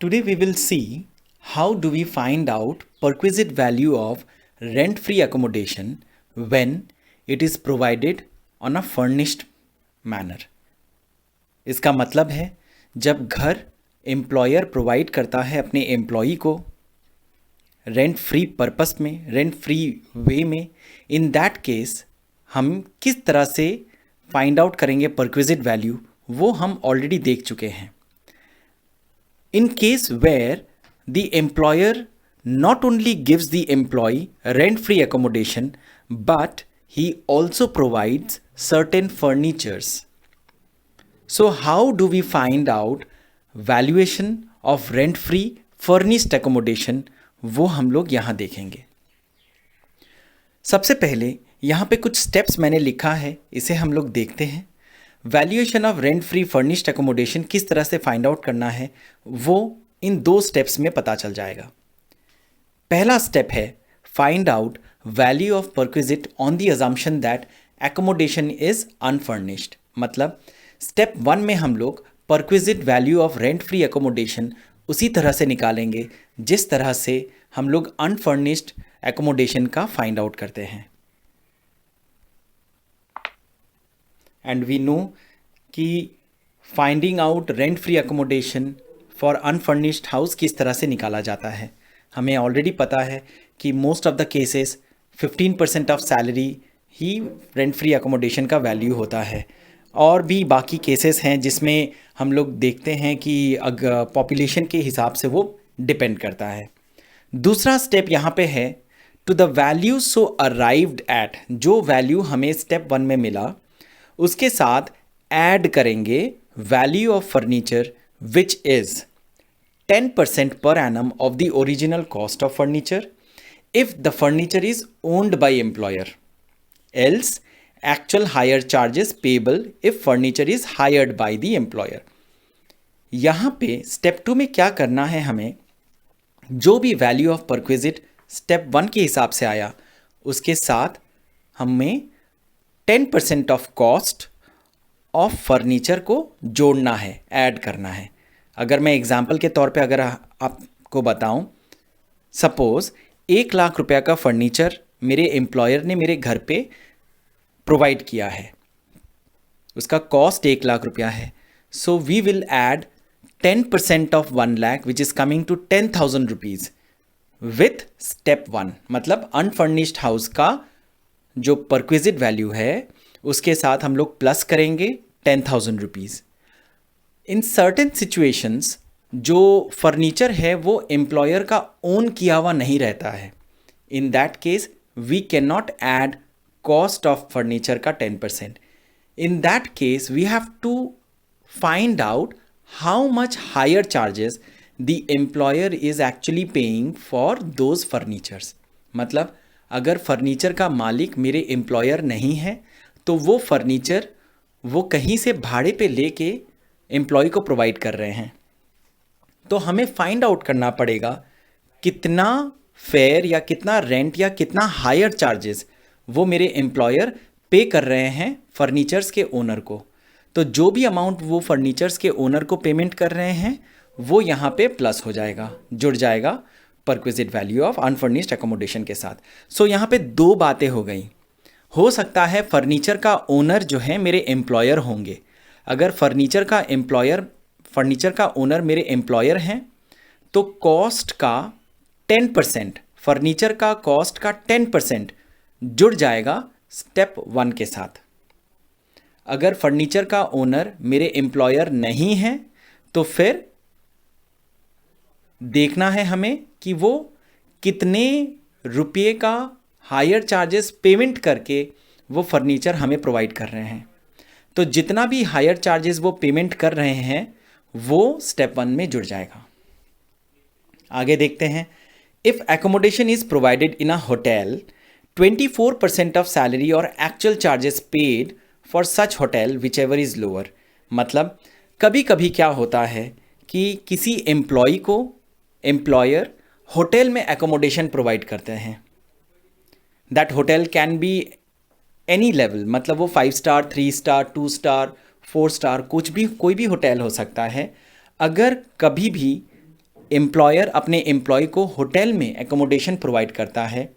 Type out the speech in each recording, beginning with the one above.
Today we will see how do we find out perquisite value of rent-free accommodation when it is provided on a furnished manner. इसका मतलब है जब घर employer provide करता है अपने एम्प्लॉई को रेंट फ्री पर्पस में, रेंट फ्री वे में, इन दैट केस हम किस तरह से फाइंड आउट करेंगे परक्विजिट वैल्यू, वो हम ऑलरेडी देख चुके हैं. In case where the employer not only gives the employee rent-free accommodation, but he also provides certain furnitures. So how do we find out valuation of rent-free furnished accommodation? वो हम लोग यहाँ देखेंगे. सबसे पहले यहाँ पे कुछ स्टेप्स मैंने लिखा है, इसे हम लोग देखते हैं. Valuation of rent free furnished accommodation किस तरह से फाइंड आउट करना है वो इन 2 स्टेप्स में पता चल जाएगा. पहला स्टेप है find out value of perquisite on the assumption that accommodation is unfurnished. मतलब स्टेप 1 में हम लोग perquisite value of rent free accommodation उसी तरह से निकालेंगे जिस तरह से हम लोग अनफर्निश्ड एकोमोडेशन का फाइंड आउट करते हैं. एंड वी नो कि finding out rent free accommodation for unfurnished house किस तरह से निकाला जाता है. हमें ऑलरेडी पता है कि most of the cases 15% of salary he rent free accommodation का वैल्यू होता है. और भी बाकी केसेस हैं जिसमें हम लोग देखते हैं कि अगर पॉपुलेशन के हिसाब से वो डिपेंड करता है. दूसरा स्टेप यहाँ पे है to the value so arrived at. जो वैल्यू हमें स्टेप 1 में मिला उसके साथ ऐड करेंगे value of furniture which is 10% per annum of the original cost of furniture if the furniture is owned by employer. Else, actual hire charges payable if furniture is hired by the employer. यहाँ पे step 2 में क्या करना है, हमें जो भी value of perquisite step 1 के हिसाब से आया उसके साथ हमें 10% ऑफ कॉस्ट ऑफ फर्नीचर को जोड़ना है, ऐड करना है. अगर मैं एग्जाम्पल के तौर पे अगर आपको बताऊं, सपोज 1 लाख रुपया का फर्नीचर मेरे एम्प्लॉयर ने मेरे घर पे प्रोवाइड किया है, उसका कॉस्ट 1 लाख रुपया है. So we will add 10% of 1 lakh which is coming to 10,000 rupees with step 1. मतलब अनफर्निश्ड हाउस का जो परक्विजिट वैल्यू है उसके साथ हम लोग प्लस करेंगे 10,000 रुपीज़. इन सर्टेन सिचुएशंस जो फर्नीचर है वो एम्प्लॉयर का ओन किया हुआ नहीं रहता है. In that case we can not add cost of furniture का 10%. In that case we have to find out how much hire charges the employer is actually paying for those furnitures. मतलब अगर furniture का मालिक मेरे employer नहीं है तो वो फर्नीचर वो कहीं से भाड़े पे लेके एम्प्लॉय को प्रोवाइड कर रहे हैं. तो हमें फाइंड आउट करना पड़ेगा कितना फेयर या कितना रेंट या कितना हायर चार्जेस वो मेरे एम्प्लॉयर पे कर रहे हैं फर्नीचर्स के ओनर को. तो जो भी अमाउंट वो फर्नीचर्स के ओनर को पेमेंट कर रहे हैं वो यहाँ पे प्लस हो जाएगा, जुड़ जाएगा perquisite value of unfurnished accommodation के साथ. सो यहाँ पे 2 बातें हो गई. हो सकता है फर्नीचर का ओनर जो है मेरे एम्प्लॉयर होंगे. अगर फर्नीचर का ओनर मेरे एम्प्लॉयर हैं तो कॉस्ट का 10%, फर्नीचर का कॉस्ट का 10% जुड़ जाएगा स्टेप 1 के साथ. अगर फर्नीचर का ओनर मेरे एम्प्लॉयर नहीं है तो फिर देखना है हमें कि वो कितने रुपये का हायर चार्जेस पेमेंट करके वो फर्नीचर हमें प्रोवाइड कर रहे हैं. तो जितना भी हायर चार्जेस वो पेमेंट कर रहे हैं वो स्टेप 1 में जुड़ जाएगा. आगे देखते हैं. If accommodation is provided in a hotel 24% of salary और actual charges paid for such hotel which ever is lower. मतलब कभी कभी क्या होता है कि किसी एम्प्लॉय को एम्प्लॉयर होटल में एकोमोडेशन प्रोवाइड करते हैं. That hotel can be any level, मतलब वो 5 स्टार, 3 स्टार, 2 स्टार, 4 स्टार, कोई भी होटल हो सकता है. अगर कभी भी एम्प्लॉयर अपने एम्प्लॉय को होटल में एकोमोडेशन प्रोवाइड करता है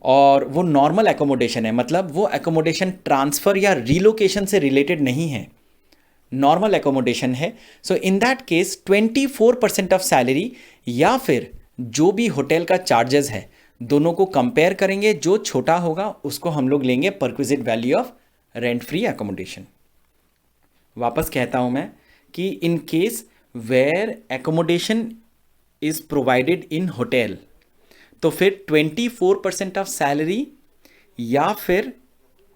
और वो नॉर्मल एकोमोडेशन है, मतलब वो एकोमोडेशन ट्रांसफ़र या रिलोकेशन से रिलेटेड नहीं है, नॉर्मल एकोमोडेशन है। So in that case 24% of salary या फिर जो भी होटल का चार्जेस है दोनों को कंपेयर करेंगे, जो छोटा होगा उसको हम लोग लेंगे perquisite value of rent free accommodation. वापस कहता हूं मैं कि in case where accommodation is provided in hotel, तो फिर 24% ऑफ सैलरी या फिर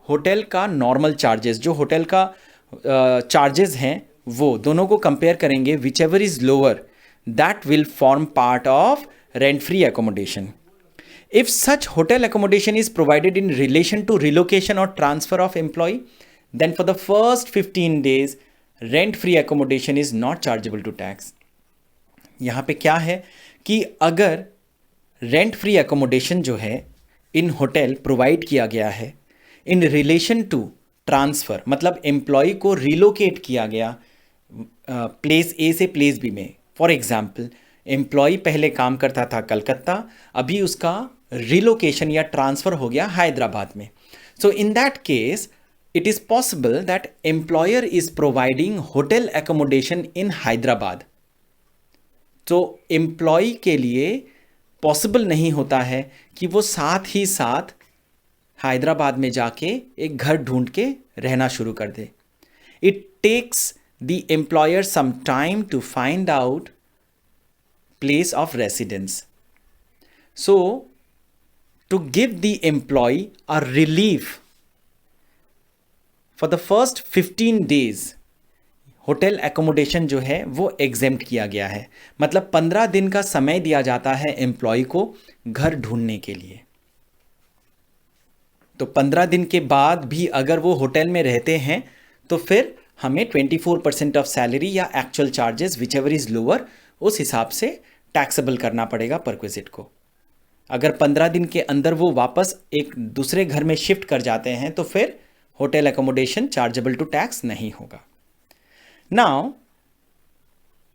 होटल का नॉर्मल चार्जेस, जो होटल का चार्जेस हैं वो दोनों को कंपेयर करेंगे, which ever is lower that will form part of rent free accommodation. If such hotel accommodation is provided in relation to relocation or transfer of employee, then for the first 15 days, rent-free accommodation is not chargeable to tax. यहाँ पे क्या है कि अगर rent free accommodation जो है इन hotel provide किया गया है इन रिलेशन टू ट्रांसफ़र, मतलब एम्प्लॉय को रिलोकेट किया गया प्लेस ए से प्लेस बी में। फॉर एग्जाम्पल, एम्प्लॉय पहले काम करता था कलकत्ता, अभी उसका रिलोकेशन या ट्रांसफ़र हो गया हैदराबाद में। So in that case it is possible that employer is providing hotel accommodation in Hyderabad. तो एम्प्लॉय के लिए पॉसिबल नहीं होता है कि वो साथ ही साथ हैदराबाद में जाके एक घर ढूंढ के रहना शुरू कर दे। It takes the employer some time to find out place of residence. So, to give the employee a relief for the first 15 days, hotel accommodation जो है वो एग्जेम्प्ट किया गया है, मतलब 15 दिन का समय दिया जाता है एम्प्लॉय को घर ढूंढने के लिए। तो 15 दिन के बाद भी अगर वो होटल में रहते हैं तो फिर हमें 24% ऑफ सैलरी या actual charges which ever is lower उस हिसाब से टैक्सेबल करना पड़ेगा परक्विजिट को। अगर 15 दिन के अंदर वो वापस एक दूसरे घर में शिफ्ट कर जाते हैं तो फिर hotel accommodation chargeable to tax नहीं होगा। नाउ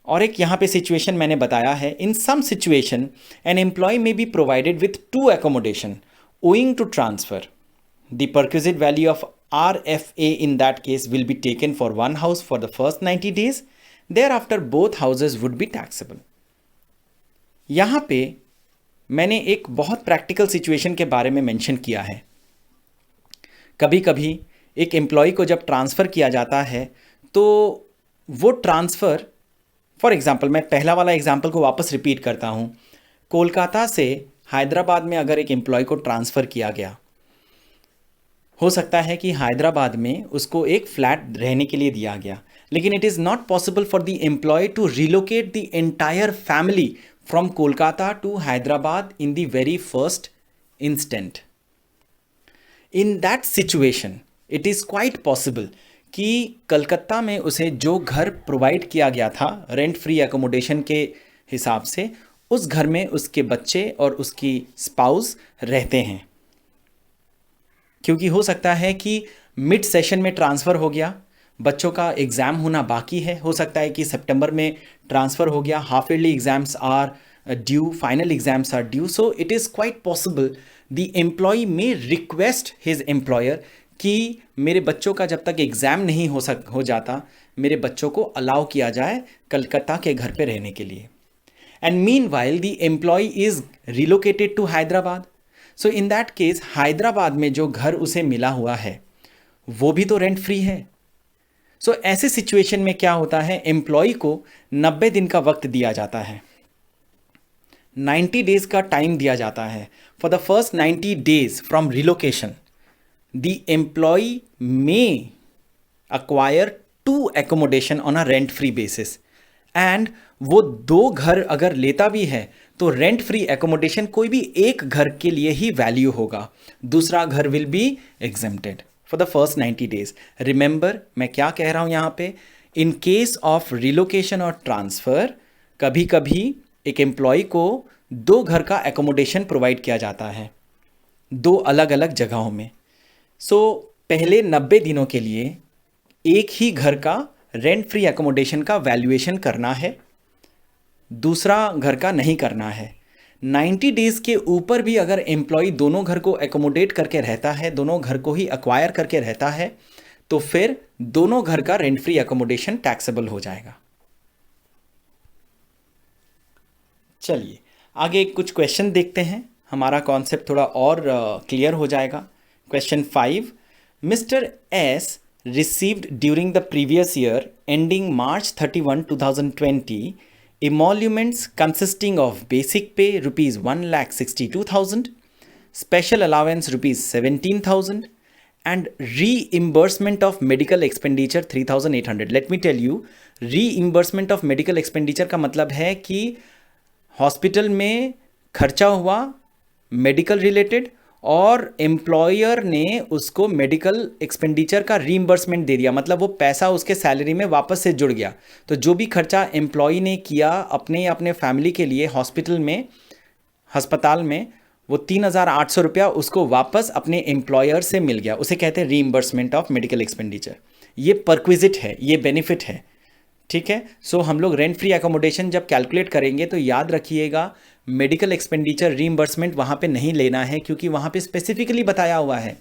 और एक यहाँ पे सिचुएशन मैंने बताया है, in some situation an employee may be provided with 2 accommodation owing to transfer, the perquisite value of RFA in that case will be taken for one house for the first 90 days. Thereafter both houses would be taxable. यहाँ पे मैंने एक बहुत practical situation के बारे में mention किया है। कभी कभी एक एम्प्लॉय को जब ट्रांसफ़र किया जाता है तो वो ट्रांसफ़र, फॉर एग्ज़ाम्पल मैं पहला वाला एग्ज़ाम्पल को वापस रिपीट करता हूँ, कोलकाता से हैदराबाद में अगर एक एम्प्लॉय को ट्रांसफ़र किया गया, हो सकता है कि हैदराबाद में उसको एक फ्लैट रहने के लिए दिया गया, लेकिन it is not possible for the employee to relocate the entire family from Kolkata to Hyderabad in the very first instant. In that situation it is quite possible कि कलकत्ता में उसे जो घर प्रोवाइड किया गया था रेंट फ्री एकोमोडेशन के हिसाब से, उस घर में उसके बच्चे और उसकी स्पाउस रहते हैं, क्योंकि हो सकता है कि मिड सेशन में ट्रांसफ़र हो गया, बच्चों का एग्ज़ाम होना बाकी है, हो सकता है कि सितंबर में ट्रांसफ़र हो गया, half yearly exams are due, final exams are due, so it is quite possible the employee may request his employer कि मेरे बच्चों का जब तक एग्ज़ाम नहीं हो जाता मेरे बच्चों को अलाउ किया जाए कलकत्ता के घर पे रहने के लिए। And meanwhile the employee is relocated to Hyderabad. So in that case Hyderabad में जो घर उसे मिला हुआ है वो भी तो रेंट फ्री है। सो ऐसे सिचुएशन में क्या होता है, एम्प्लॉय को 90 दिन का वक्त दिया जाता है, 90 डेज का टाइम दिया जाता है। For the first 90 days from relocation the employee may acquire 2 accommodation on a rent free basis, and वो 2 घर अगर लेता भी है तो रेंट फ्री एकोमोडेशन कोई भी एक घर के लिए ही वैल्यू होगा, दूसरा घर will be exempted for the first 90 days. Remember मैं क्या कह रहा हूं यहाँ पे, इन केस ऑफ रिलोकेशन और ट्रांसफ़र कभी कभी एक एम्प्लॉय को 2 घर का एकोमोडेशन प्रोवाइड किया जाता है 2 अलग अलग जगहों में। सो पहले 90 दिनों के लिए एक ही घर का रेंट फ्री एकोमोडेशन का वैल्यूएशन करना है, दूसरा घर का नहीं करना है। 90 डेज के ऊपर भी अगर एम्प्लॉय दोनों घर को एकोमोडेट करके रहता है, दोनों घर को ही अक्वायर करके रहता है, तो फिर दोनों घर का रेंट फ्री एकोमोडेशन टैक्सेबल हो जाएगा। चलिए आगे कुछ क्वेश्चन देखते हैं, हमारा कॉन्सेप्ट थोड़ा और क्लियर हो जाएगा। Question 5, mister S received during the previous year ending March 31, 2020 emoluments consisting of basic pay rupees 1,62,000, special allowance rupees 17,000 and reimbursement of medical expenditure 3,800. Let me tell you, reimbursement of medical expenditure का मतलब है कि hospital में खर्चा हुआ medical related और employer ने उसको मेडिकल एक्सपेंडिचर का रीइंबर्समेंट दे दिया, मतलब वो पैसा उसके सैलरी में वापस से जुड़ गया। तो जो भी खर्चा एम्प्लॉय ने किया अपने अपने फैमिली के लिए हॉस्पिटल में, अस्पताल में, वो 3,800 रुपया उसको वापस अपने एम्प्लॉयर से मिल गया, उसे कहते हैं रीइंबर्समेंट ऑफ मेडिकल एक्सपेंडिचर। ये परक्विजिट है, ये बेनिफिट है, ठीक है। सो हम लोग रेंट फ्री एकोमोडेशन जब कैलकुलेट करेंगे तो याद रखिएगा मेडिकल एक्सपेंडिचर रीइंबर्समेंट वहाँ पे नहीं लेना है, क्योंकि वहाँ पे स्पेसिफिकली बताया हुआ है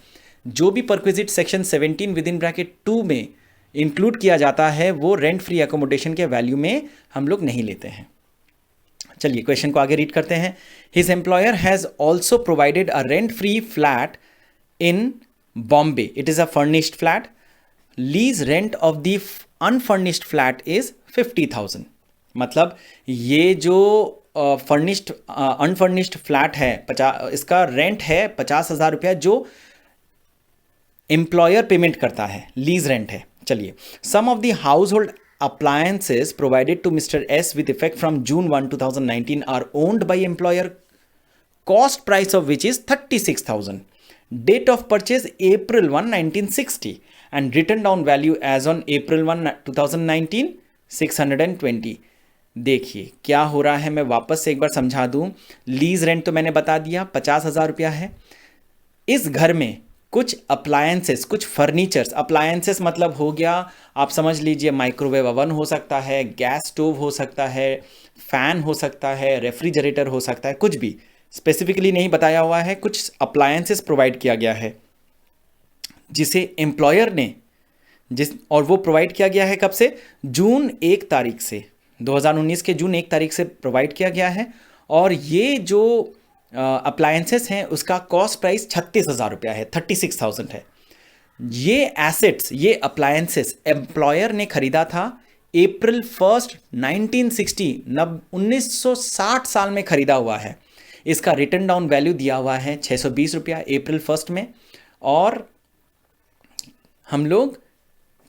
जो भी perquisite section 17 with in bracket 2 में इंक्लूड किया जाता है वो रेंट फ्री एकोमोडेशन के वैल्यू में हम लोग नहीं लेते हैं। चलिए क्वेश्चन को आगे रीड करते हैं। His employer has also provided a rent free flat in Bombay, it is a furnished flat, lease rent of the unfurnished flat is 50,000। मतलब ये जो फर्निश्ड अनफर्निश्ड फ्लैट है, इसका रेंट है 50,000 रुपया जो एम्प्लॉयर पेमेंट करता है, लीज रेंट है। चलिए, सम ऑफ द हाउस होल्ड appliances provided to Mr. S with effect from June 1, 2019 are owned by employer, cost price of which is 36,000. Date of purchase April 1, 1960 and written down value as on April 1, 2019 620. देखिए क्या हो रहा है, मैं वापस से एक बार समझा दूं। लीज रेंट तो मैंने बता दिया 50,000 रुपया है। इस घर में कुछ अप्लायंसेस, कुछ फर्नीचर्स, अप्लायंसेस मतलब हो गया, आप समझ लीजिए माइक्रोवेव ओवन हो सकता है, गैस स्टोव हो सकता है, फैन हो सकता है, रेफ्रिजरेटर हो सकता है, कुछ भी स्पेसिफिकली नहीं बताया हुआ है, कुछ अप्लायंसेस प्रोवाइड किया गया है जिसे एम्प्लॉयर ने और वो प्रोवाइड किया गया है कब से, जून 1 तारीख से, 2019 के जून 1 तारीख से प्रोवाइड किया गया है। और ये जो अप्लायंसेस हैं उसका कॉस्ट प्राइस 36,000 रुपया है, 36,000 है। ये एसेट्स, ये अप्लायंसेस एम्प्लॉयर ने खरीदा था अप्रैल 1, 1960, 1960 साल में खरीदा हुआ है। इसका रिटर्न डाउन वैल्यू दिया हुआ है 620 रुपया अप्रैल 1 में। और हम लोग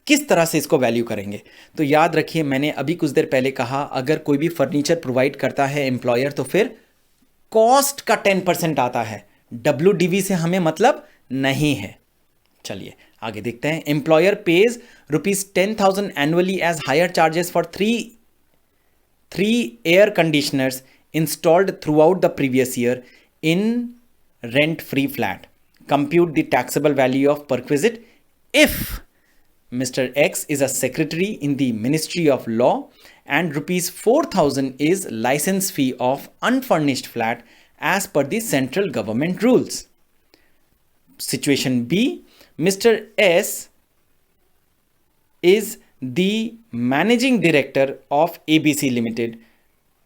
किस तरह से इसको वैल्यू करेंगे, तो याद रखिए मैंने अभी कुछ देर पहले कहा अगर कोई भी फर्नीचर प्रोवाइड करता है एम्प्लॉयर तो फिर कॉस्ट का 10% आता है, WDV से हमें मतलब नहीं है। चलिए आगे देखते हैं। Employer pays ₹10,000 annually as hire charges for three air conditioners installed throughout the previous year in rent free flat. Compute the taxable value of perquisite if Mr. X is a secretary in the Ministry of Law and rupees 4,000 is license fee of unfurnished flat as per the central government rules. Situation B, Mr. S is the managing director of ABC Limited.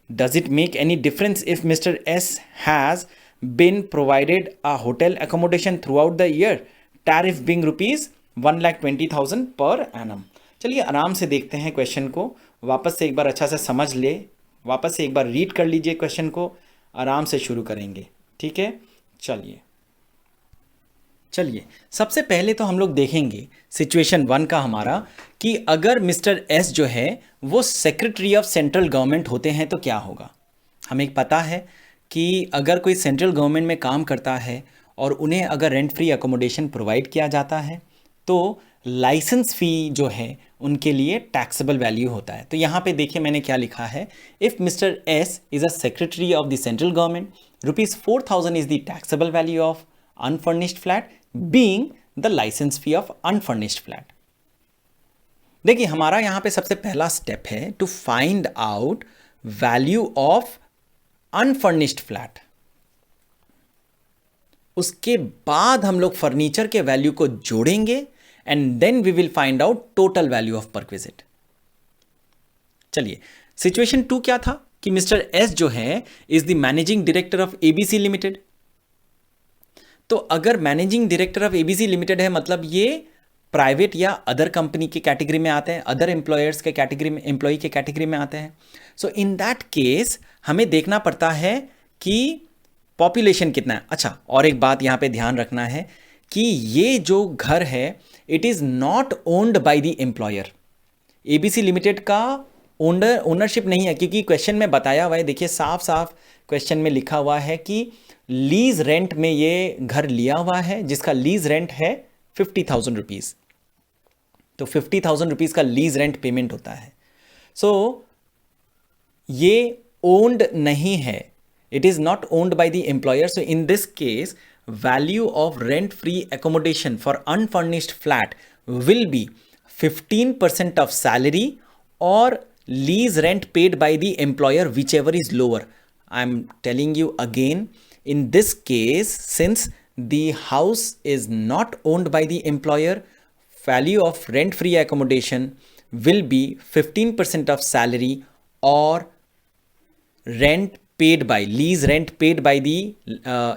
Does it make any difference if Mr. S has been provided a hotel accommodation throughout the year, tariff being rupees 1,20,000 per annum. चलिए आराम से देखते हैं question को, वापस से एक बार अच्छा से समझ ले, वापस से एक बार रीड कर लीजिए क्वेश्चन को, आराम से शुरू करेंगे, ठीक है। चलिए सबसे पहले तो हम लोग देखेंगे सिचुएशन 1 का हमारा कि अगर मिस्टर एस जो है वो सेक्रेटरी ऑफ सेंट्रल गवर्नमेंट होते हैं तो क्या होगा। हमें पता है कि अगर कोई सेंट्रल गवर्नमेंट में काम करता है और उन्हें अगर रेंट फ्री अकोमोडेशन प्रोवाइड किया जाता है तो लाइसेंस फ़ी जो है उनके लिए टैक्सेबल वैल्यू होता है। तो यहाँ पे देखिए मैंने क्या लिखा है, if mister S is a secretary of the central government, ₹4,000 is the taxable value of unfurnished flat being the license fee of unfurnished flat. देखिए हमारा यहाँ पे सबसे पहला स्टेप है to find out value of unfurnished flat, उसके बाद हम लोग फर्नीचर के वैल्यू को जोड़ेंगे and then we will find out total value of perquisite. चलिए, सिचुएशन 2 क्या था कि मिस्टर एस जो है is the managing director of ABC limited. तो अगर managing director of ABC limited है, मतलब ये प्राइवेट या अदर कंपनी की कैटेगरी में आते हैं, अदर एम्प्लॉयर्स के कैटेगरी में, एम्प्लॉय के कैटेगरी में आते हैं। सो इन दैट केस हमें देखना पड़ता है कि पॉपुलेशन कितना है। अच्छा, और एक बात यहां पे ध्यान रखना है कि ये जो घर है it is not owned by the employer. ABC limited का ओनरशिप नहीं है, क्योंकि क्वेश्चन में बताया हुआ है, देखिए साफ साफ क्वेश्चन में लिखा हुआ है कि लीज रेंट में ये घर लिया हुआ है, जिसका लीज रेंट है 50,000 रुपीज। तो 50,000 रुपीज का लीज रेंट पेमेंट होता है। सो ये ओन्ड नहीं है, it is not owned by the employer. So in this case value of rent free accommodation for unfurnished flat will be 15% of salary or lease rent paid by the employer, whichever is lower. I'm telling you again, in this case, since the house is not owned by the employer, value of rent free accommodation will be 15% of salary or rent paid by, lease rent paid by the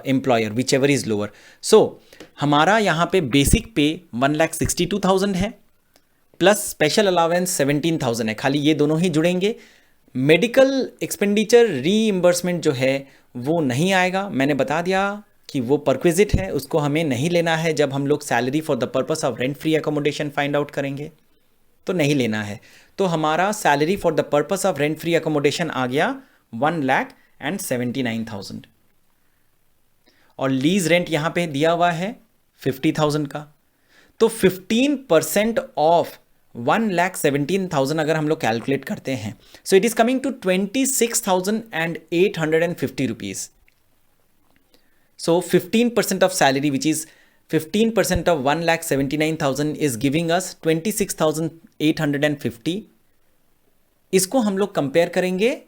employer, whichever is lower. So हमारा यहाँ पे basic पे 1,62,000 है, plus special allowance 17,000 है, खाली ये दोनों ही जुड़ेंगे। मेडिकल एक्सपेंडिचर रीइंबर्समेंट जो है वो नहीं आएगा, मैंने बता दिया कि वो परक्विजिट है, उसको हमें नहीं लेना है। जब हम लोग salary for the purpose of rent free accommodation find out करेंगे तो नहीं लेना है। तो हमारा salary for the purpose of rent free accommodation आ गया 1,79,000 और लीज रेंट यहां पे दिया हुआ है 50,000 का। तो 15% ऑफ 1,17,000 अगर हम लोग कैलकुलेट करते हैं, so it is coming to 26,850 rupees. So 15% of salary which is 15% of 1,79,000 is giving us 26,850। इसको हम लोग कंपेयर करेंगे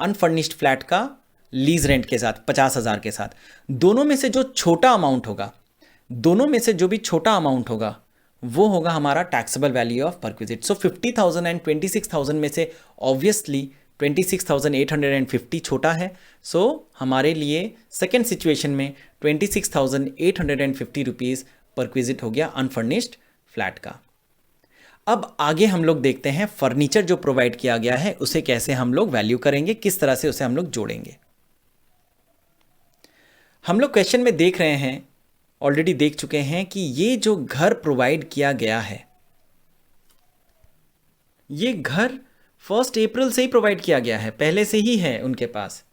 अनफर्निश्ड फ्लैट का लीज रेंट के साथ 50,000 के साथ। दोनों में से जो छोटा अमाउंट होगा, दोनों में से जो भी छोटा अमाउंट होगा वो होगा हमारा taxable value of perquisite. So 50,000 and 26,000 में से ऑब्वियसली 26,850 छोटा है। सो हमारे लिए सेकेंड सिचुएशन में 26,850 रुपीज परक्विजिट हो गया अनफर्निश्ड फ्लैट का। अब आगे हम लोग देखते हैं फर्नीचर जो प्रोवाइड किया गया है उसे कैसे हम लोग वैल्यू करेंगे, किस तरह से उसे हम लोग जोड़ेंगे। हम लोग क्वेश्चन में देख रहे हैं, ऑलरेडी देख चुके हैं कि ये जो घर प्रोवाइड किया गया है, ये घर 1 अप्रैल से ही प्रोवाइड किया गया है, पहले से ही है उनके पास।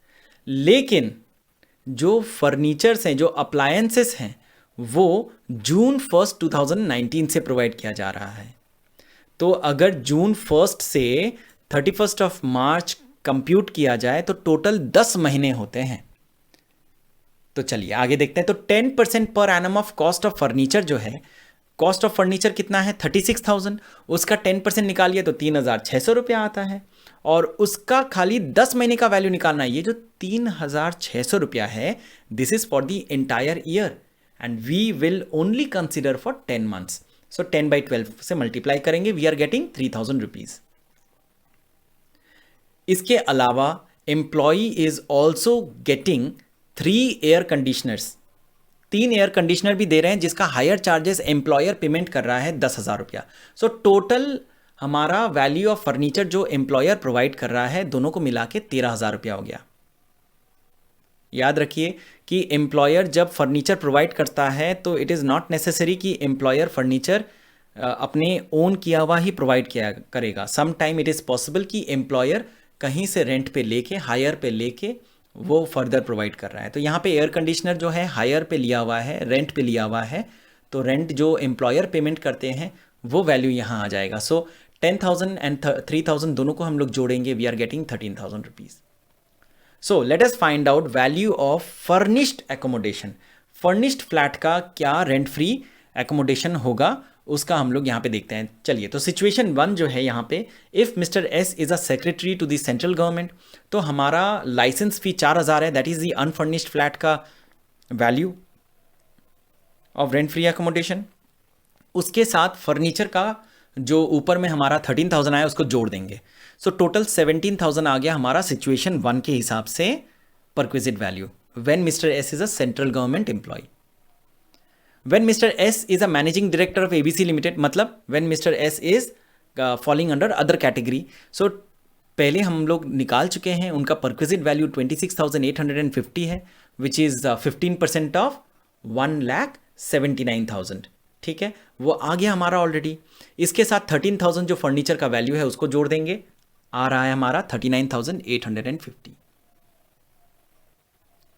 लेकिन जो फर्नीचर्स हैं, जो अप्लायंसेस हैं, वो जून 1, 2019 से प्रोवाइड किया जा रहा है। तो अगर जून 1 से 31 ऑफ मार्च कंप्यूट किया जाए तो टोटल 10 महीने होते हैं। तो चलिए आगे देखते हैं। तो 10% per annum of cost of furniture जो है, कॉस्ट ऑफ फर्नीचर कितना है 36,000, उसका 10% निकालिए तो 3,600 रुपया आता है। और उसका खाली 10 महीने का वैल्यू निकालना है। ये जो 3,600 रुपया है, this is for the entire year and we will only consider for 10 months. So 10/12 से मल्टीप्लाई करेंगे, वी आर गेटिंग 3,000 रुपीज। इसके अलावा employee is also getting 3 air conditioners, 3 air conditioner भी दे रहे हैं, जिसका हायर चार्जेस एम्प्लॉयर पेमेंट कर रहा है 10,000 रुपया। सो टोटल हमारा वैल्यू ऑफ फर्नीचर जो एम्प्लॉयर प्रोवाइड कर रहा है, दोनों को मिला के 13,000 रुपया हो गया। याद रखिए कि एम्प्लॉयर जब फर्नीचर प्रोवाइड करता है तो इट इज़ नॉट नेसेसरी कि एम्प्लॉयर फर्नीचर अपने ओन किया हुआ ही प्रोवाइड किया करेगा। Some time it is possible कि एम्प्लॉयर कहीं से रेंट पे लेके, हायर पे लेके वो फर्दर प्रोवाइड कर रहा है। तो यहाँ पे एयर कंडीशनर जो है हायर पे लिया हुआ है, रेंट पे लिया हुआ है, तो रेंट जो एम्प्लॉयर पेमेंट करते हैं वो वैल्यू यहाँ आ जाएगा। सो 10,000 एंड 3,000 दोनों को हम लोग जोड़ेंगे, we are getting 13,000 rupees. So let us find out value of furnished accommodation. Furnished flat का क्या रेंट फ्री एकोमोडेशन होगा उसका हम लोग यहाँ पे देखते हैं। चलिए, तो सिचुएशन 1 जो है यहाँ पे, if mister S is a secretary to the central government, तो हमारा लाइसेंस फी 4000 है, that is the unfurnished flat का value of rent free accommodation. उसके साथ फर्नीचर का जो ऊपर में हमारा 13,000 आया उसको जोड़ देंगे, सो टोटल 17,000 आ गया हमारा सिचुएशन 1 के हिसाब से perquisite value when mister S is a central government employee. When mister S is a managing director of ABC limited, मतलब when mister S is falling under other category, so पहले हम लोग निकाल चुके हैं, उनका परक्विजिट वैल्यू 26,850 है, which is 15% of 1,79,000। ठीक है, वो आ गया हमारा ऑलरेडी। इसके साथ 13,000 जो फर्नीचर का वैल्यू है उसको जोड़ देंगे, आ रहा है हमारा 39,850।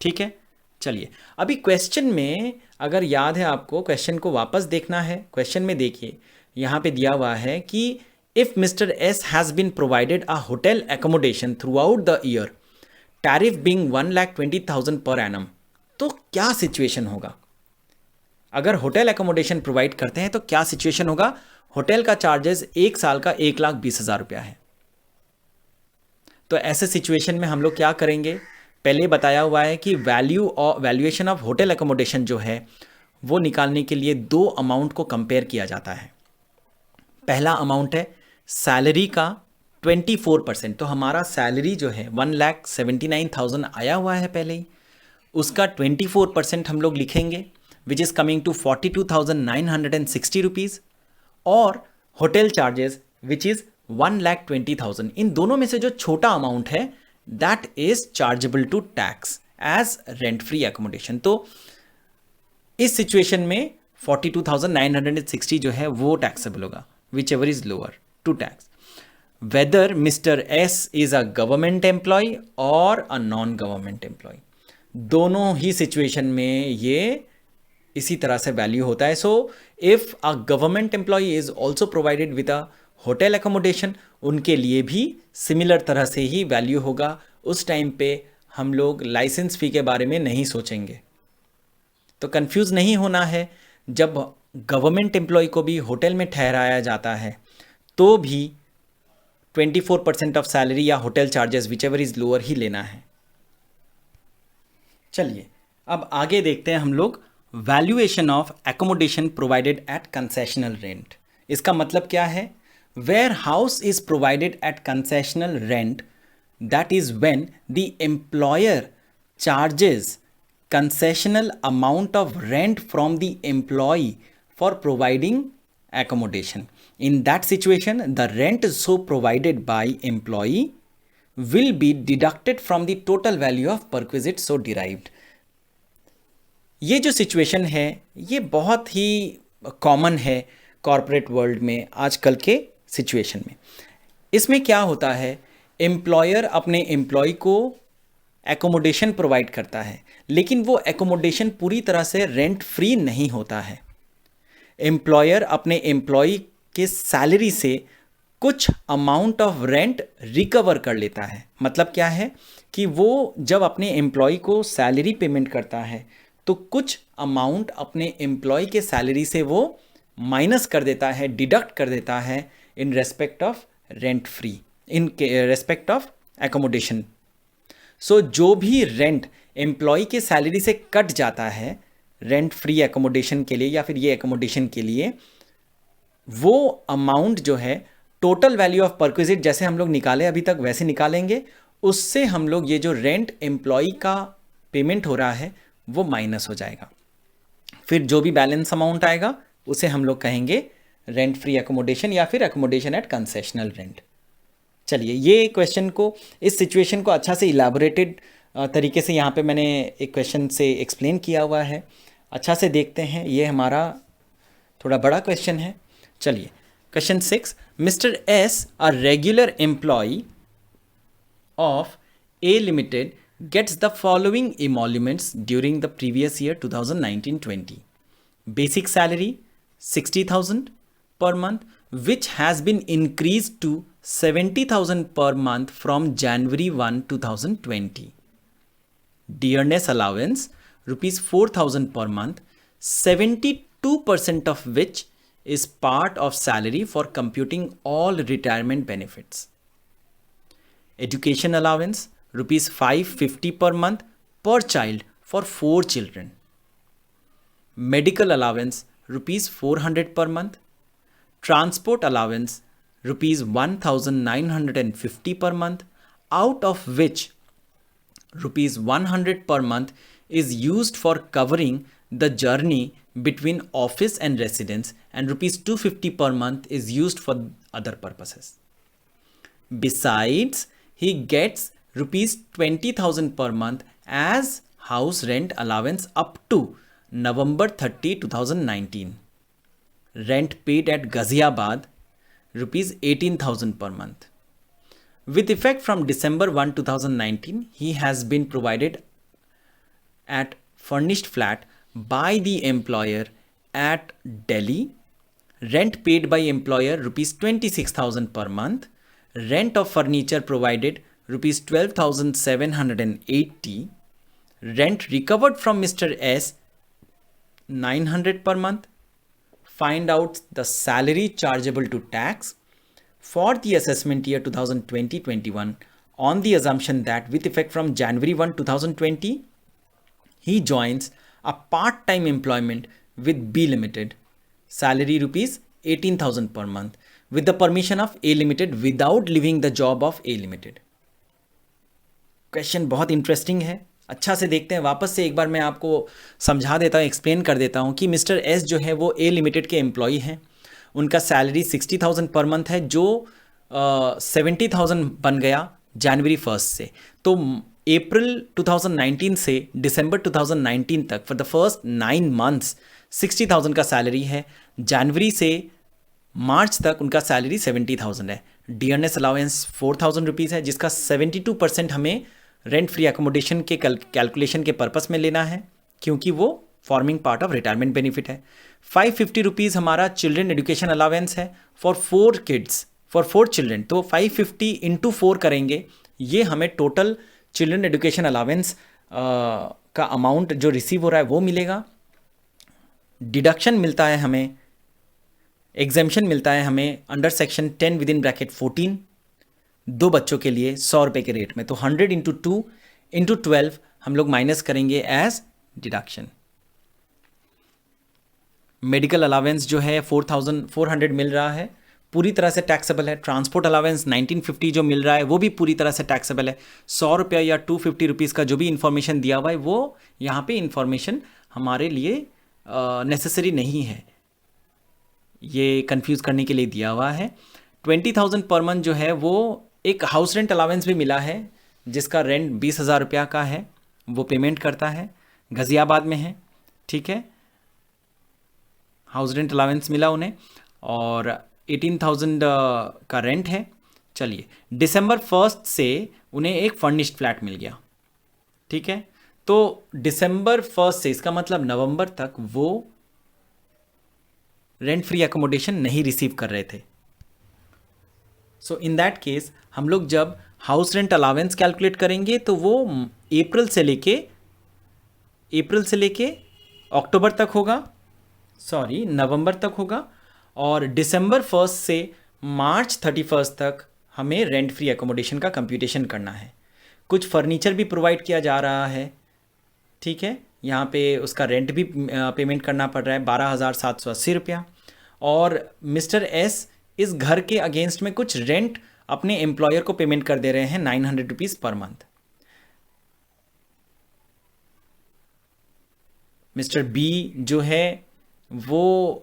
ठीक है, चलिए अभी क्वेश्चन में अगर याद है आपको, क्वेश्चन को वापस देखना है। क्वेश्चन में देखिए यहाँ पे दिया हुआ है कि if mister S has been provided a hotel accommodation throughout the year, tariff being 1,20,000 per annum, तो क्या सिचुएशन होगा? अगर होटल एकोमोडेशन प्रोवाइड करते हैं तो क्या सिचुएशन होगा? होटल का चार्जेस 1 साल का 1,20,000 रुपया है। तो ऐसे सिचुएशन में हम लोग क्या करेंगे? पहले बताया हुआ है कि वैल्यूएशन ऑफ होटल एकोमोडेशन जो है वो निकालने के लिए 2 अमाउंट को कंपेयर किया जाता है। पहला अमाउंट है सैलरी का 24%, तो हमारा सैलरी जो है 1,79,000 आया हुआ है पहले ही, उसका 24% हम लोग लिखेंगे, which is coming to 42,960 rupees, और होटल चार्जेस विच इज़ 1,20,000। इन दोनों में से जो छोटा अमाउंट है that is chargeable to tax as rent free accommodation. तो इस सिचुएशन में 42,960 जो है वो टैक्सेबल होगा, which ever is lower to tax, whether mister S is a government employee और अ नॉन गवर्नमेंट एम्प्लॉय। दोनों ही सिचुएशन में ये इसी तरह से वैल्यू होता है। So if a government employee is also provided with a hotel accommodation, उनके लिए भी सिमिलर तरह से ही वैल्यू होगा। उस टाइम पे हम लोग लाइसेंस फ़ी के बारे में नहीं सोचेंगे। तो कंफ्यूज नहीं होना है, जब गवर्नमेंट एम्प्लॉय को भी होटल में ठहराया जाता है तो भी 24% ऑफ सैलरी या hotel charges which ever is lower ही लेना है। चलिए अब आगे देखते हैं हम लोग valuation of accommodation provided at concessional rent. इसका मतलब क्या है? Where house is provided at concessional rent, that is when the employer charges concessional amount of rent from the employee for providing accommodation. In that situation, the rent so provided by employee will be deducted from the total value of perquisite so derived. ये जो situation है ये बहुत ही common है corporate world में आजकल के situation में। इसमें क्या होता है, एम्प्लॉयर अपने एम्प्लॉय को एकोमोडेशन प्रोवाइड करता है, लेकिन वो एकोमोडेशन पूरी तरह से रेंट फ्री नहीं होता है। एम्प्लॉयर अपने एम्प्लॉय के सैलरी से कुछ अमाउंट ऑफ रेंट रिकवर कर लेता है। मतलब क्या है कि वो जब अपने एम्प्लॉय को सैलरी पेमेंट करता है तो कुछ अमाउंट अपने एम्प्लॉय के सैलरी से वो माइनस कर देता है, डिडक्ट कर देता है in respect of rent free, in respect of accommodation. So जो भी रेंट एम्प्लॉय के सैलरी से कट जाता है रेंट फ्री एकोमोडेशन के लिए या फिर ये एकोमोडेशन के लिए, वो अमाउंट जो है टोटल वैल्यू ऑफ परक्विजिट जैसे हम लोग निकाले अभी तक वैसे निकालेंगे, उससे हम लोग ये जो रेंट एम्प्लॉय का पेमेंट हो रहा है वो माइनस हो जाएगा। फिर जो भी बैलेंस अमाउंट आएगा उसे हम लोग कहेंगे रेंट फ्री एकोमोडेशन या फिर एकोमोडेशन एट कंसेशनल रेंट। चलिए ये क्वेश्चन को, इस सिचुएशन को अच्छा से इलाबोरेटेड तरीके से यहाँ पे मैंने एक क्वेश्चन से एक्सप्लेन किया हुआ है, अच्छा से देखते हैं। ये हमारा थोड़ा बड़ा क्वेश्चन है। चलिए question 6, mister S a regular employee of a limited gets the following emoluments during the previous year 2019-20. Basic salary 60,000 per month, which has been increased to 70,000 per month from January 1, 2020. Dearness allowance rupees 4,000 per month, 72% of which is part of salary for computing all retirement benefits. Education allowance rupees 550 per month per child for 4 children. Medical allowance rupees 400 per month. Transport allowance rupees 1950 per month, out of which rupees 100 per month is used for covering the journey between office and residence, and rupees 250 per month is used for other purposes. Besides, he gets rupees 20,000 per month as house rent allowance up to November 30, 2019. Rent paid at Ghaziabad rupees 18,000 per month. With effect from December 1, 2019, he has been provided at furnished flat by the employer at Delhi. Rent paid by employer rupees 26,000 per month. Rent of furniture provided rupees 12,780. Rent recovered from Mr. S 900 per month. Find out the salary chargeable to tax for the assessment year 2020-21 on the assumption that with effect from January 1, 2020, he joins a part-time employment with B Limited. Salary rupees 18,000 per month with the permission of A Limited without leaving the job of A Limited. Question बहुत interesting है, अच्छा से देखते हैं. वापस से एक बार मैं आपको समझा देता हूँ, एक्सप्लेन कर देता हूँ कि मिस्टर एस जो है वो ए लिमिटेड के एम्प्लॉई हैं. उनका सैलरी 60,000 पर मंथ है जो 70,000 बन गया जनवरी 1 से. तो अप्रैल 2019 से दिसंबर 2019 तक फॉर द फर्स्ट 9 मंथ्स 60,000 का सैलरी है. जनवरी से मार्च तक उनका सैलरी 70,000 है. डियरनेस अलाउंस 4,000 रुपीज़ है जिसका 72% हमें रेंट फ्री एकोमोडेशन के कैलकुलेशन के पर्पस में लेना है क्योंकि वो forming part of retirement benefit है. 550 रुपीज़ हमारा चिल्ड्रन एजुकेशन अलाउंस है फॉर 4 किड्स, फॉर 4 चिल्ड्रन. तो 550 इंटू 4 करेंगे, ये हमें टोटल चिल्ड्रन एजुकेशन अलाउंस का अमाउंट जो रिसीव हो रहा है वो मिलेगा. डिडक्शन मिलता है हमें, एग्जेम्पशन मिलता है हमें under section 10 with in bracket 14 2 बच्चों के लिए 100 रुपये के रेट में. तो 100 इंटू 2 इंटू 12 हम लोग माइनस करेंगे एज डिडक्शन. मेडिकल अलाउंस जो है 4,400 मिल रहा है, पूरी तरह से टैक्सेबल है. ट्रांसपोर्ट अलाउंस 1950 जो मिल रहा है वो भी पूरी तरह से टैक्सेबल है. 100 रुपया या 250 रुपीज़ का जो भी इन्फॉर्मेशन दिया हुआ है वो यहाँ पे इन्फॉर्मेशन हमारे लिए नेसेसरी नहीं है, ये कंफ्यूज करने के लिए दिया हुआ है. 20,000 पर मंथ जो है वो एक हाउस रेंट अलाउंस भी मिला है जिसका रेंट 20,000 रुपया का है, वो पेमेंट करता है, गाज़ियाबाद में है. ठीक है, हाउस रेंट अलाउंस मिला उन्हें और 18,000 का रेंट है. चलिए, दिसंबर 1 से उन्हें एक फर्निश्ड फ्लैट मिल गया. ठीक है, तो दिसंबर 1 से इसका मतलब नवंबर तक वो रेंट फ्री एकोमोडेशन नहीं रिसीव कर रहे थे. सो इन दैट केस हम लोग जब हाउस रेंट अलाउंस कैलकुलेट करेंगे तो वो अप्रैल से लेके अक्टूबर तक होगा, नवंबर तक होगा, और दिसंबर 1 से मार्च 31 तक हमें रेंट फ्री एकोमोडेशन का कंप्यूटेशन करना है. कुछ फर्नीचर भी प्रोवाइड किया जा रहा है. ठीक है, यहाँ पे उसका रेंट भी पेमेंट करना पड़ रहा है 12,780 रुपया. और मिस्टर एस इस घर के अगेंस्ट में कुछ रेंट अपने एम्प्लॉयर को पेमेंट कर दे रहे हैं 900 rupees per month. Mister B जो है वो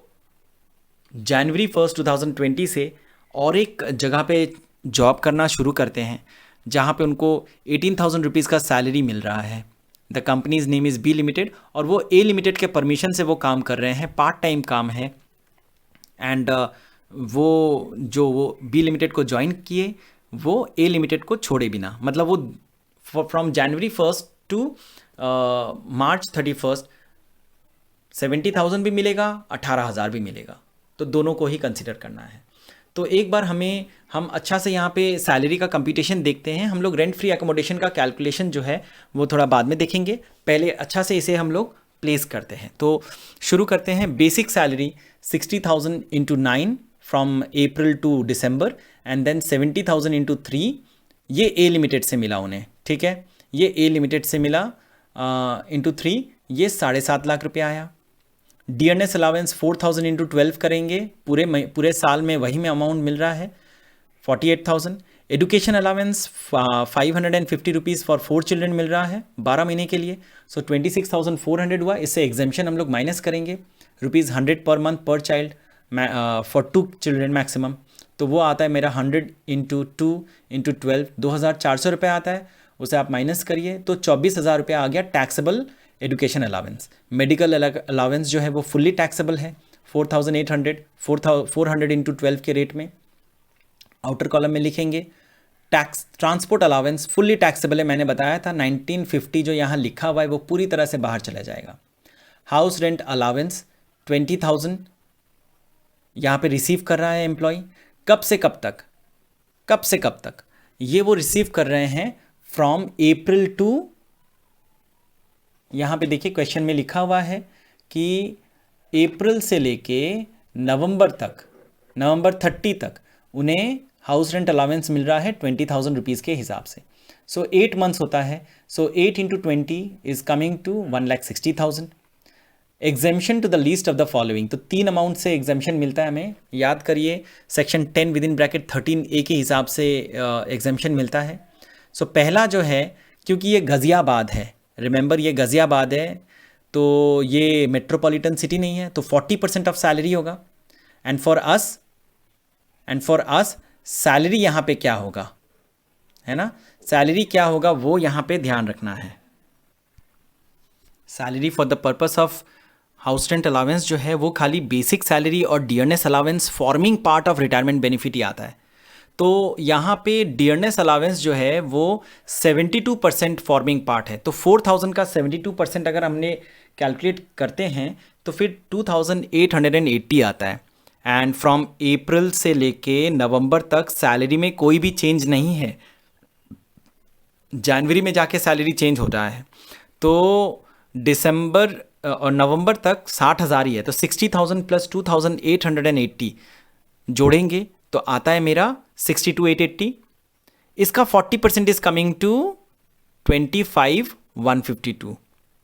जनवरी 1, 2020 से और एक जगह पे जॉब करना शुरू करते हैं जहाँ पे उनको 18,000 रुपीज़ का सैलरी मिल रहा है. The company's name is B limited और वो ए लिमिटेड के परमिशन से वो काम कर रहे हैं, पार्ट टाइम काम है. एंड वो बी लिमिटेड को ज्वाइन किए वो ए लिमिटेड को छोड़े बिना, मतलब वो फ्रॉम जनवरी 1 टू मार्च 31 70,000 भी मिलेगा, 18,000 भी मिलेगा, तो दोनों को ही कंसिडर करना है. तो एक बार हम अच्छा से यहाँ पे सैलरी का कंप्यूटेशन देखते हैं. हम लोग रेंट फ्री एकोमोडेशन का कैलकुलेशन जो है वो थोड़ा बाद में देखेंगे, पहले अच्छा से इसे हम लोग प्लेस करते हैं। तो शुरू करते हैं। Basic salary 60,000 into 9 from April to December, and then 70,000 into 3, ये ए लिमिटेड से मिला उन्हें, ठीक है, ये ए लिमिटेड से मिला इंटू 3, ये 7.5 लाख रुपया आया। डियरनेस अलावेंस 4,000 इंटू 12 करेंगे, पूरे साल में वही में अमाउंट मिल रहा है 48,000। Education allowance 550 rupees for 4 children मिल रहा है 12 महीने के लिए, सो 26,400 हुआ। इससे एग्जेम्पशन हम लोग माइनस करेंगे, ₹100 पर मंथ पर चाइल्ड फॉर 2 चिल्ड्रन मैक्सिमम, तो वो आता है मेरा 100 इंटू 2 इंटू 12, 2,400 रुपये आता है। उसे आप माइनस करिए तो 24,000 रुपया आ गया taxable education allowance. Medical allowance जो है वो फुल्ली टैक्सेबल है 4,800, 400 इंटू 12 के रेट में। आउटर कॉलम में लिखेंगे tax. Transport allowance fully taxable है, मैंने बताया था 1950 जो यहाँ लिखा हुआ है वो पूरी तरह से बाहर चला जाएगा। हाउस रेंट अलावेंस 20,000 यहाँ पे रिसीव कर रहा है एम्प्लॉय। कब से कब तक, कब से कब तक, ये वो रिसीव कर रहे हैं फ्रॉम अप्रैल टू, यहाँ पे देखिए क्वेश्चन में लिखा हुआ है कि अप्रैल से लेके नवंबर तक, नवंबर 30 तक उन्हें हाउस रेंट अलावेंस मिल रहा है 20,000 रुपीज़ के हिसाब से। सो 8 मंथ्स होता है, so 8 into 20 is coming to 1,60,000। Exemption to the least of the following, तो 3 अमाउंट से एग्जेम्पशन मिलता है हमें, याद करिए section 10 with in bracket 13A के हिसाब से एग्जेम्पशन मिलता है। सो पहला जो है, क्योंकि ये गाज़ियाबाद है, रिमेंबर ये गाज़ियाबाद है, तो ये मेट्रोपॉलिटन सिटी नहीं है, तो 40% ऑफ सैलरी होगा। एंड फॉर अस सैलरी यहाँ पे क्या होगा, है ना, सैलरी क्या होगा वो यहाँ पे ध्यान रखना है। Salary for the purpose of house rent allowance जो है वो खाली बेसिक सैलरी और dearness allowance forming part of retirement benefit ही आता है। तो यहाँ पे डियरनेस अलावेंस जो है वो 72% फॉर्मिंग पार्ट है, तो 4,000 का 72% अगर हमने कैलकुलेट करते हैं तो फिर 2,880 आता है। एंड फ्रॉम अप्रैल से लेके नवंबर तक सैलरी में कोई भी चेंज नहीं है, जनवरी में जाके सैलरी चेंज होता है, तो दिसंबर और नवंबर तक 60,000 ही है, तो 60,000 प्लस 2,880 जोड़ेंगे तो आता है मेरा 62,880। इसका 40% इज कमिंग टू 25,152।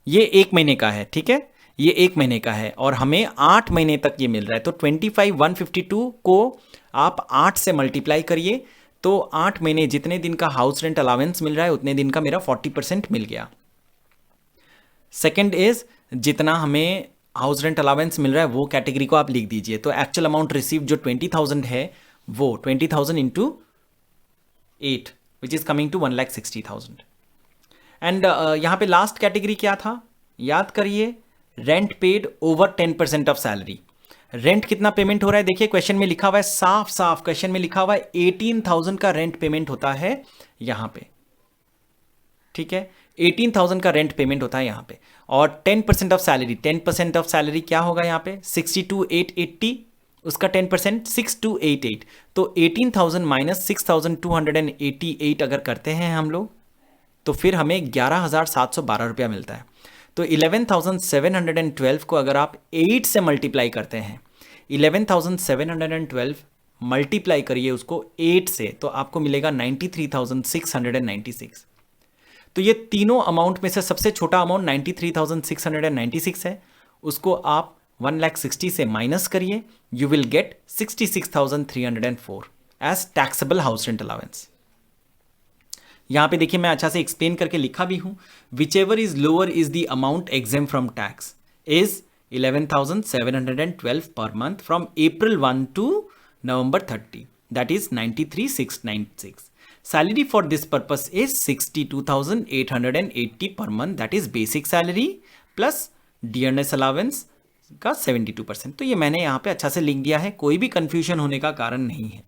ये 1 महीने का है, ठीक है, ये 1 महीने का है और हमें 8 महीने तक ये मिल रहा है, तो 25,152 को आप 8 से मल्टीप्लाई करिए तो 8 महीने जितने दिन का हाउस रेंट अलावेंस मिल रहा है उतने दिन का मेरा 40% मिल गया। सेकेंड इज जितना हमें हाउस रेंट अलावेंस मिल रहा है वो कैटेगरी को आप लिख दीजिए, तो एक्चुअल अमाउंट रिसीव जो 20,000 है वो 20,000 into 8 which is coming to 1,60,000। And यहाँ पे लास्ट कैटेगरी क्या था, याद करिए, rent paid over 10% of salary. Rent कितना पेमेंट हो रहा है, देखिए क्वेश्चन में लिखा हुआ है, साफ साफ क्वेश्चन में लिखा हुआ है 18,000 का रेंट पेमेंट होता है यहाँ पे, ठीक है, 18,000 का रेंट पेमेंट होता है यहाँ पे। और 10% ऑफ सैलरी, 10% ऑफ सैलरी क्या होगा यहाँ पे 62,880, उसका 10% 6288, तो 18,000 माइनस 6,288 अगर करते हैं हम लोग तो फिर हमें 11,712 रुपया मिलता है। तो 11,712 को अगर आप 8 से मल्टीप्लाई करते हैं, 11,712 मल्टीप्लाई करिए उसको 8 से, तो आपको मिलेगा 93,696। तो ये तीनों अमाउंट में से सबसे छोटा अमाउंट 93,696 है, उसको आप 1,60,000 से माइनस करिए, you will get 66,304 as taxable house rent allowance. यहाँ पे देखिए मैं अच्छा से एक्सप्लेन करके लिखा भी हूँ, which ever is lower is the amount exempt from tax is 11,712 per month from April 1 to November 30, that is 93,696. Salary for this purpose is 62,880 per month, that is basic salary plus dearness allowance का 72%। तो ये मैंने यहाँ पे अच्छा से लिख दिया है, कोई भी कंफ्यूजन होने का कारण नहीं है।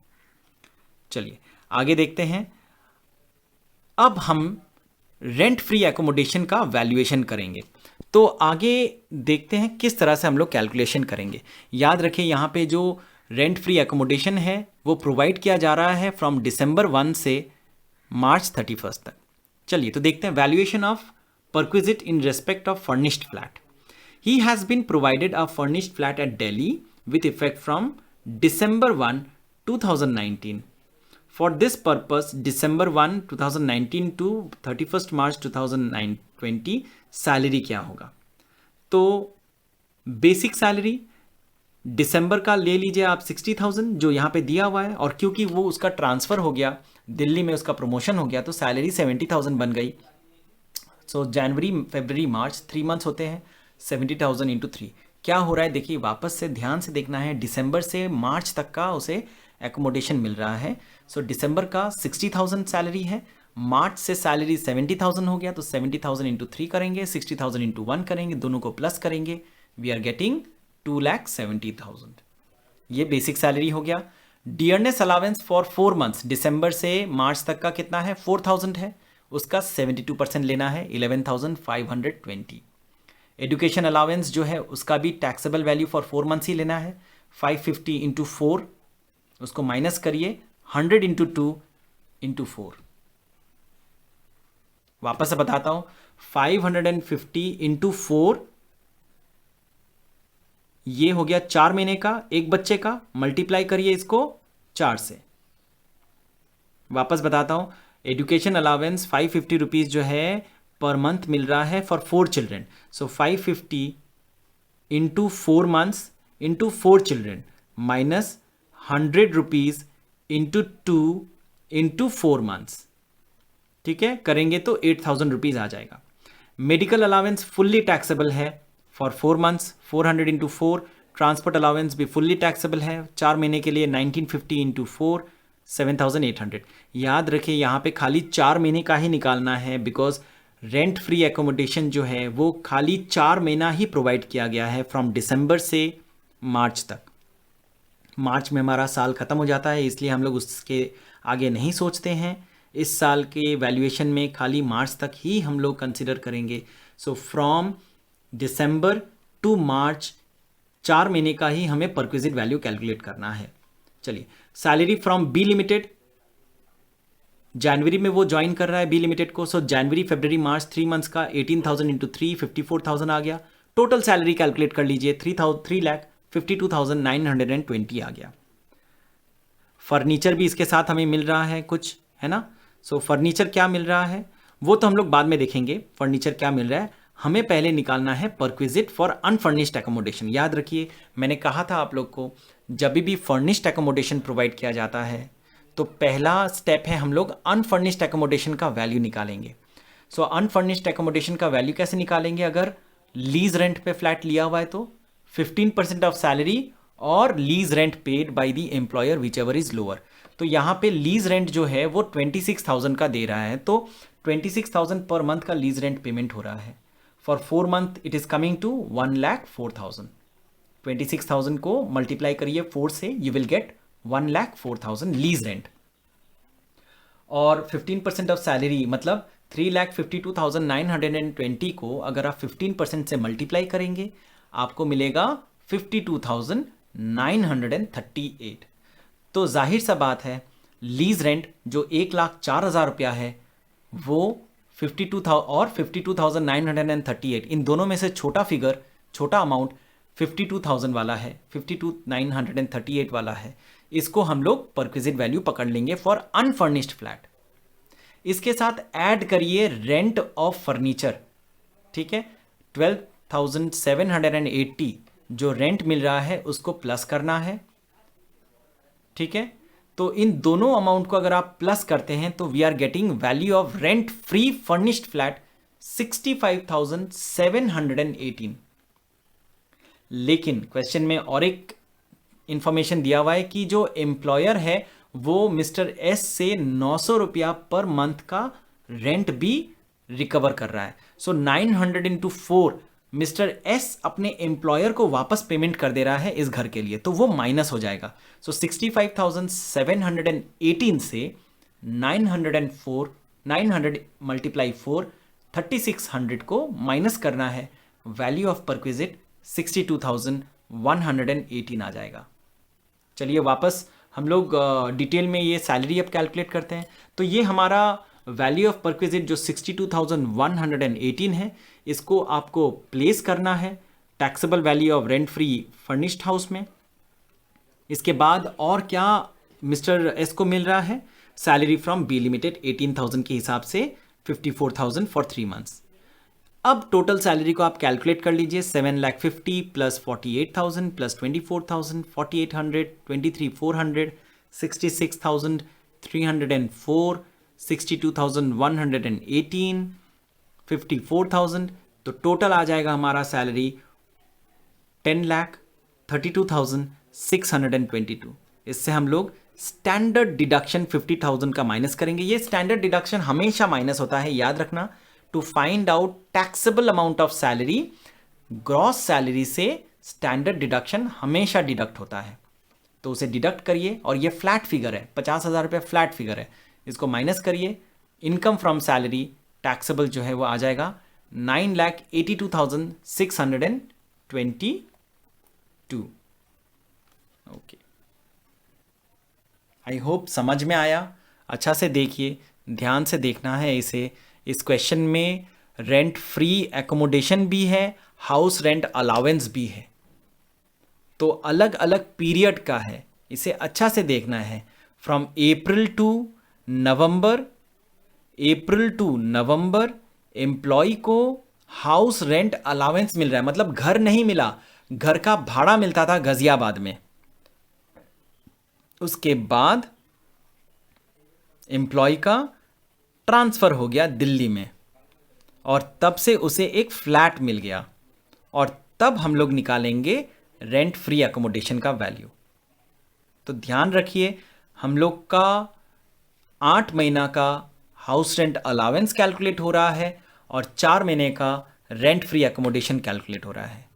चलिए आगे देखते हैं। अब हम रेंट फ्री एकोमोडेशन का वैल्यूएशन करेंगे, तो आगे देखते हैं किस तरह से हम लोग कैलकुलेशन करेंगे। याद रखें यहाँ पे जो रेंट फ्री एकोमोडेशन है वो प्रोवाइड किया जा रहा है फ्रॉम December 1 से March 31 तक। चलिए तो देखते हैं valuation of perquisite in respect of furnished flat. He has been provided a furnished flat at Delhi with effect from December 1, 2019. For this purpose, December 1, 2019 to 31st March 2020 salary क्या होगा? तो basic salary दिसंबर का ले लीजिए आप 60,000 जो यहाँ पे दिया हुआ है, और क्योंकि वो उसका ट्रांसफ़र हो गया, दिल्ली में उसका प्रमोशन हो गया, तो सैलरी 70,000 बन गई. सो जनवरी फरवरी मार्च 3 मंथ्स होते हैं. 70,000 इंटू 3 क्या हो रहा है? देखिए वापस से ध्यान से देखना है. दिसंबर से मार्च तक का उसे एकोमोडेशन मिल रहा है. सो दिसंबर का 60,000 सैलरी है, मार्च से सैलरी 70,000 हो गया, तो 70,000 इंटू 3 करेंगे, 60,000 इंटू 1 करेंगे, दोनों को प्लस करेंगे, वी आर गेटिंग 2,70,000. ये बेसिक सैलरी हो गया. डियरनेस अलावेंस फॉर 4 मंथ्स, दिसंबर से मार्च तक का कितना है? 4,000 है, उसका 72% लेना है, 11,520. एजुकेशन अलावेंस जो है उसका भी टैक्सेबल वैल्यू फॉर 4 मंथ्स ही लेना है. 550 इंटू 4, उसको माइनस करिए, 100 इंटू 2 इंटू 4. वापस से बताता हूं, 550 इंटू 4 ये हो गया 4 महीने का, एक बच्चे का. मल्टीप्लाई करिए इसको 4 से. वापस बताता हूं, एजुकेशन अलावेंस 550 रुपीज़ जो है पर मंथ मिल रहा है for 4 children. So 550 into 4 months into 4 children minus 100 rupees into 2 into 4 months. ठीक है, करेंगे तो 8,000 रुपीज़ आ जाएगा. मेडिकल अलावेंस फुल्ली टैक्सेबल है for 4 months, 400 into 4. Transport allowance भी फुल्ली टैक्सेबल है 4 महीने के लिए, 1950 इंटू 4, 7,800. याद रखिए यहाँ पे खाली 4 महीने का ही निकालना है, बिकॉज रेंट फ्री एकोमोडेशन जो है वो खाली 4 महीना ही प्रोवाइड किया गया है, फ्रॉम दिसंबर से मार्च तक. मार्च में हमारा साल ख़त्म हो जाता है, इसलिए हम लोग उसके आगे नहीं सोचते हैं. इस साल के वैल्यूएशन में खाली मार्च तक ही हम लोग कंसिडर करेंगे. सो फ्रॉम दिसंबर टू मार्च 4 महीने का ही हमें परक्विजिट वैल्यू कैलकुलेट करना है. चलिए, सैलरी फ्रॉम बी लिमिटेड, जनवरी में वो ज्वाइन कर रहा है बी लिमिटेड को. सो जनवरी फरवरी मार्च 3 मंथ्स का 18,000 इंटू 3, 54,000 आ गया. टोटल सैलरी कैलकुलेट कर लीजिए, 3,52,920 आ गया. फर्नीचर भी इसके साथ हमें मिल रहा है कुछ, है ना. सो फर्नीचर क्या मिल रहा है वो तो हम लोग बाद में देखेंगे. फर्नीचर क्या मिल रहा है, हमें पहले निकालना है परक्विजिट फॉर अनफर्निश्ड एकोमोडेशन. याद रखिए मैंने कहा था आप लोग को, जब भी फर्निश्ड एकोमोडेशन प्रोवाइड किया जाता है तो पहला स्टेप है हम लोग अनफर्निश्ड एकोमोडेशन का वैल्यू निकालेंगे. सो अनफर्निश्ड एकोमोडेशन का वैल्यू कैसे निकालेंगे? अगर लीज रेंट पे फ्लैट लिया हुआ है तो 15% ऑफ सैलरी और lease rent paid by the employer which ever is lower. तो यहाँ पे लीज रेंट जो है वो 26,000 का दे रहा है, तो 26,000 पर मंथ का लीज रेंट पेमेंट हो रहा है. For 4 month it is coming to 1,04,000. 26,000 को मल्टीप्लाई करिए 4 से, you will get 1,04,000 lease rent. और 15% ऑफ सैलरी मतलब 3,52,920 को अगर आप 15% से मल्टीप्लाई करेंगे आपको मिलेगा 52,938. तो जाहिर सा बात है लीज रेंट जो 1,04,000 रुपया है वो 52,000 और 52,938, इन दोनों में से छोटा फिगर, छोटा अमाउंट 52,000 वाला है, 52,938 वाला है. इसको हम लोग परक्विजिट वैल्यू पकड़ लेंगे फॉर अनफर्निश्ड फ्लैट. इसके साथ ऐड करिए रेंट ऑफ फर्नीचर. ठीक है, 12,780 जो रेंट मिल रहा है उसको प्लस करना है. ठीक है, तो इन दोनों अमाउंट को अगर आप प्लस करते हैं तो we are getting value of rent free furnished flat 65,718. लेकिन क्वेश्चन में और एक इंफॉर्मेशन दिया हुआ है कि जो एम्प्लॉयर है वो मिस्टर एस से 900 रुपया पर मंथ का रेंट भी रिकवर कर रहा है. सो 900 इंटू 4 मिस्टर एस अपने एम्प्लॉयर को वापस पेमेंट कर दे रहा है इस घर के लिए, तो वो माइनस हो जाएगा. सो 65,718 से 900 मल्टीप्लाई 4, 3600 को माइनस करना है. वैल्यू ऑफ परक्विजिट 62,118 आ जाएगा. चलिए वापस हम लोग डिटेल में ये सैलरी अब कैलकुलेट करते हैं. तो ये हमारा वैल्यू ऑफ परक्विजिट जो 62,118 है, इसको आपको प्लेस करना है taxable value of rent free furnished house में। इसके बाद और क्या मिस्टर एस को मिल रहा है, सैलरी फ्रॉम बी लिमिटेड 18,000 के हिसाब से 54,000 फॉर 3 मंथ्स। अब टोटल सैलरी को आप कैलकुलेट कर लीजिए, 7,50,000 प्लस 48,000 प्लस 24,000 4,800 23,400 66,304 62,118 54,000। तो टोटल आ जाएगा हमारा सैलरी 10,32,622। इससे हम लोग स्टैंडर्ड डिडक्शन 50,000 का माइनस करेंगे। ये स्टैंडर्ड डिडक्शन हमेशा माइनस होता है, याद रखना। To find out taxable amount of salary, gross salary से स्टैंडर्ड डिडक्शन हमेशा डिडक्ट होता है, तो उसे डिडक्ट करिए। और ये फ्लैट फिगर है, 50,000 रुपये फ्लैट फिगर है, इसको माइनस करिए। इनकम फ्रॉम सैलरी टैक्सेबल जो है वो आ जाएगा 9,82,622। ओके, आई होप समझ में आया। अच्छा से देखिए, ध्यान से देखना है इसे। इस क्वेश्चन में रेंट फ्री एकोमोडेशन भी है, हाउस रेंट अलाउंस भी है, तो अलग अलग पीरियड का है, इसे अच्छा से देखना है। From April to November employee को हाउस रेंट अलाउंस मिल रहा है, मतलब घर नहीं मिला, घर का भाड़ा मिलता था गाजियाबाद में। उसके बाद एम्प्लॉय का ट्रांसफ़र हो गया दिल्ली में, और तब से उसे एक फ्लैट मिल गया, और तब हम लोग निकालेंगे रेंट फ्री एकोमोडेशन का वैल्यू। तो ध्यान रखिए, हम लोग का 8 महीना का हाउस रेंट अलाउंस कैलकुलेट हो रहा है और 4 महीने का रेंट फ्री एकोमोडेशन कैलकुलेट हो रहा है।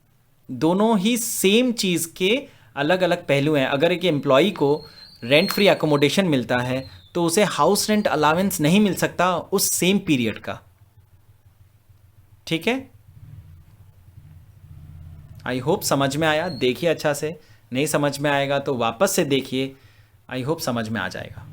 दोनों ही सेम चीज़ के अलग अलग पहलू हैं। अगर एक एम्प्लॉई को रेंट फ्री एकोमोडेशन मिलता है तो उसे हाउस रेंट अलाउंस नहीं मिल सकता उस सेम पीरियड का। ठीक है, आई होप समझ में आया। देखिए अच्छा से, नहीं समझ में आएगा तो वापस से देखिए, आई होप समझ में आ जाएगा।